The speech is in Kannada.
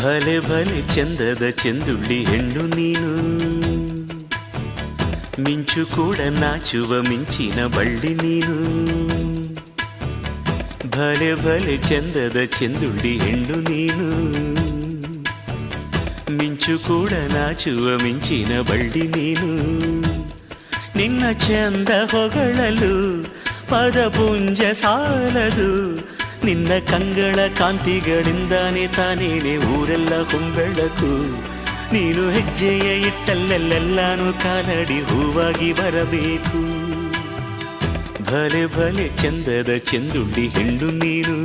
ಭಲೆ ಭಲೆ ಚಂದದ ಚೆಂದುಳ್ಳಿ ಹೆಣ್ಣು ನೀನು, ಮಿಂಚು ಕೂಡ ನಾಚುವ ಮಿಂಚಿನ ಬಳ್ಳಿ ನೀನು. ಭಲೆ ಭಲೆ ಚಂದದ ಚೆಂದುಳ್ಳಿ ಹೆಣ್ಣು ನೀನು, ಮಿಂಚು ಕೂಡ ನಾಚುವ ಮಿಂಚಿನ ಬಳ್ಳಿ ನೀನು. ನಿನ್ನ ಚಂದ ಹೊಗಳಲು ಪದಪುಂಜ ಸಾಲದು, ನಿನ್ನ ಕಂಗಳ ಕಾಂತಿಗಳಿಂದಾನೆ ತಾನೇನೆ ಊರೆಲ್ಲ ಹೊಂಬೆಳಕು. ನೀನು ಹೆಜ್ಜೆಯ ಇಟ್ಟಲ್ಲೆಲ್ಲೆಲ್ಲಾನು ಕಾಲಡಿ ಹೂವಾಗಿ ಬರಬೇಕು. ಭಲೆ ಭಲೆ ಚಂದದ ಚೆಂದುಳ್ಳಿ ಹೆಣ್ಣು ನೀನು.